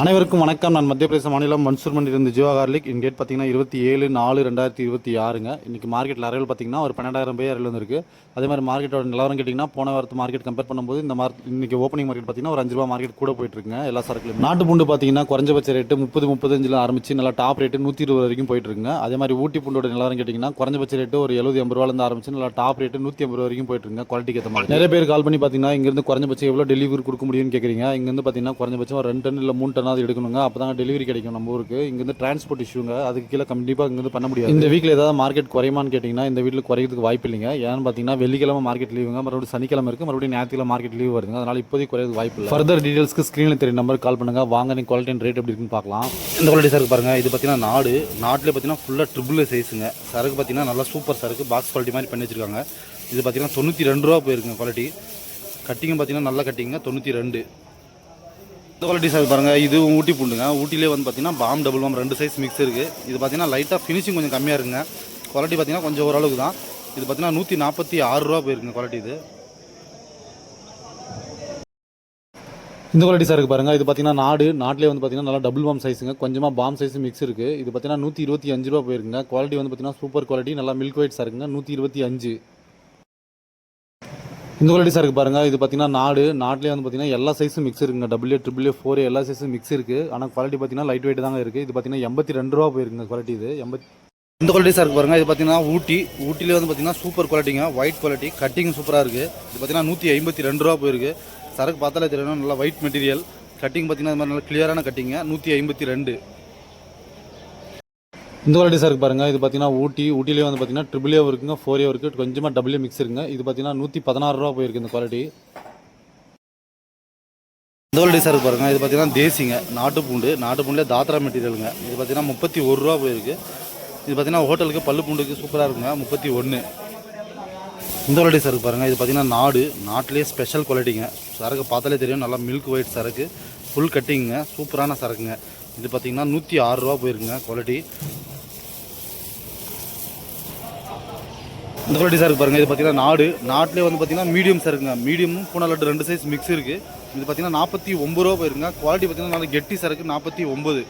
அனைவருக்கும் வணக்கம். நான் மத்திய பிரதேச மாநிலம் மன்சூர் மண்டியிலிருந்து ஜீவா கார்லிக். டேட் பார்த்தீங்கன்னா 27/4/2026ங்க. இன்றைக்கி மார்க்கெட்டில் அரைவல் பார்த்தீங்கன்னா ஒரு 12,000 பேர் அரைவல் வந்துருக்கு. அதே மாதிரி மார்க்கெட்டோட நிலவரம் கேட்டிங்கன்னா போன வாரத்து மார்க்கெட் கம்பேர் பண்ணும்போது இந்த இன்றைக்கி ஓப்பனிங் மார்க்கெட் பார்த்தீங்கன்னா ஒரு 5 ரூபா மார்க்கெட் கூட போயிட்டுருக்குங்க எல்லா சரக்குலையும். நாட்டு பூண்டு பார்த்தீங்கன்னா குறைஞ்சபட்ச ரேட்டு 30-35 ஆரம்பிச்சு நல்லா டாப் ரேட்டு 120 வரைக்கும் போயிட்டுருக்குங்க. அதே மாதிரி ஊட்டி பூண்டோட நிலவரம் கேட்டிங்கன்னா குறைஞ்சபட்ச ரேட்டு ஒரு 70-80 ரூபாலேருந்து ஆரம்பிச்சு நல்லா டாப் ரேட்டு 150 வரைக்கும் போயிட்டுருங்க. குவாலிட்டிக்கு ஏற்ற மாதிரி நிறைய பேர் கால் பண்ணி பார்த்தீங்கன்னா இங்கேருந்து குறைஞ்சபட்சம் எவ்வளோ டெலிவரி கொடுக்க முடியும்னு கேட்குறீங்க. இங்கேருந்து பார்த்தீங்கன்னா குறைஞ்சபட்சம் ஒரு 2 டன் இல்லை 3 டன்னாவது எடுக்கணுங்க. அப்போ தான் டெலிவரி கிடைக்கும் நம்ம ஊருக்கு. இங்கேருந்து டிரான்ஸ்போர்ட் இஷ்யூங்க, அதுக்கு கீழே கண்டிப்பாக இங்கேருந்து பண்ண முடியாது. இந்த வீக்கில் ஏதாவது மார்க்கெட் குறையுமான்னு கேட்டிங்கன்னா இந்த வீட்டில் குறையிறதுக்கு வாய்ப்பு இல்லைங்க. ஏன்னு பார்த்தீங்கன்னா வெள்ளிக்கிழமை மார்க்கெட் லீவுங்க, மறுபடியும் சனிக்கிழமை இருக்குது, மறுபடியும் ஞாயிற்றுக்கிழமை மார்க்கெட் லீவ் வருதுங்க. அதனால் இப்போதைக்கு குறையிறது வாய்ப்பு இல்லை. ஃபர்தர் டீடைல்ஸ்க்கு ஸ்க்ரீனில் தெரிய நம்பருக்கு கால் பண்ணுங்கள். வாங்க நீ குவாலிட்டி அண்ட் ரேட் எப்படி இருக்குன்னு பார்க்கலாம். இந்த குவாலிட்டி சரக்கு பாருங்கள். இது பார்த்தீங்கன்னா நாட்டில் பார்த்தீங்கன்னா ஃபுல்லாக ட்ரிபிள் சைஸுங்க. சரக்கு பார்த்தீங்கன்னா நல்லா சூப்பர் சரக்கு, பாக்ஸ் குவாலிட்டி மாதிரி பண்ணி வச்சிருக்காங்க. இது பார்த்தீங்கன்னா 92 ரூபா போயிருக்குங்க குவாலிட்டி. கட்டிங்கும் பார்த்தீங்கன்னா நல்லா கட்டிங்க 92. இந்த குவாலிட்டி சார் பாருங்கள். இது ஊட்டி பூண்டுங்க. ஊட்டிலே வந்து பார்த்தீங்கன்னா பாம் டபுள் பாம் 2 சைஸ் மிக்ஸ் இருக்குது. இது பார்த்தீங்கன்னா லைட்டாக ஃபினிஷிங் கொஞ்சம் கம்மியாக இருக்குங்க. குவாலிட்டி பார்த்தீங்கன்னா கொஞ்சம் ஓரளவுக்கு தான். இது பார்த்தீங்கன்னா 146 ரூபா போயிருக்குங்க குவாலிட்டி. இந்த குவாலிட்டி சாருக்கு பாருங்கள். இது பார்த்தீங்கன்னா நாட்டிலே வந்து பார்த்தீங்கன்னா நல்லா டபுள் பாம் சைஸுங்க, கொஞ்சமாக பாம் சைஸ் மிக்ஸ் இருக்குது. இது பார்த்தீங்கன்னா 125 ரூபா போயிருக்குங்க. குவாலிட்டி வந்து பார்த்தீங்கன்னா சூப்பர் குவாலிட்டி, நல்லா மில்க் ஒயிட் சாருக்குங்க. 125. இந்த குவாலிட்டி சாருக்கு பாருங்கள். இது பார்த்தீங்கன்னா நாட்டிலே வந்து பார்த்தீங்கன்னா எல்லா சைஸும் மிக்ஸ் இருக்குங்க. AA, AAA, 4A எல்லா சைஸும் மிக்ஸ் இருக்குது. ஆனால் குவாலிட்டி பார்த்தீங்கன்னா லைட் வெயிட் தாங்க இருக்குது. இது பார்த்தீங்கன்னா 82 ரூபா போயிருக்குங்க குவாலிட்டி. இந்த குவாலிட்டி சாருக்கு பாருங்கள். இது பார்த்தீங்கன்னா ஊட்டிலே வந்து பார்த்தீங்கன்னா சூப்பர் குவாலிட்டிங்க, ஒயிட் குவாலிட்டி, கட்டிங் சூப்பராக இருக்குது. இது பார்த்தீங்கன்னா 152 ரூபா போயிருக்கு. சரக்கு பார்த்தாலே தெரியணும், நல்லா ஒயிட் மெட்டீரியல், கட்டிங் பார்த்தீங்கன்னா இது மாதிரி நல்லா கிளியரான கட்டிங்க. 152. இந்த குவாலிட்டி சரக்கு பாருங்கள். இது பார்த்தீங்கன்னா ஊட்டிலே வந்து பார்த்தீங்கன்னா AAA இருக்குங்க, 4A இருக்குது, கொஞ்சமாக AA மிக்ஸ் இருக்குங்க. இது பார்த்தீங்கன்னா 116 ரூபா போயிருக்கு இந்த குவாலிட்டி. இந்த குவாலிட்டி சரக்கு பாருங்கள். இது பார்த்தீங்கன்னா தேசிங்க, நாட்டு பூண்டுலேயே தாத்ரா மெட்டீரியலுங்க. இது பார்த்தீங்கன்னா 31 ரூபா போயிருக்கு. இது பார்த்தீங்கன்னா ஹோட்டலுக்கு பல்லு பூண்டுக்கு சூப்பராக இருக்குங்க. 31. இந்த குவாலிட்டி சரக்கு பாருங்கள். இது பார்த்தீங்கன்னா நாட்டிலே ஸ்பெஷல் குவாலிட்டிங்க. சரக்கு பார்த்தாலே தெரியும், நல்லா மில்க் ஒயிட் சரக்கு, ஃபுல் கட்டிங்க, சூப்பரான சரக்குங்க. இது பார்த்தீங்கன்னா 106 ரூபா போயிருக்குங்க குவாலிட்டி. இந்த குவாலிட்டி சரக்கு பாருங்கள். இது பார்த்தீங்கன்னா நாட்டிலே வந்து பார்த்தீங்கன்னா மீடியம் சரக்குங்க, மீடியமும் பூனா லட்டு 2 சைஸ் மிக்ஸ் இருக்குது. இது பார்த்தீங்கன்னா 49 ரூபா போயிருக்குங்க. குவாலிட்டி பார்த்தீங்கன்னா நல்லா கெட்டி சரக்கு 49.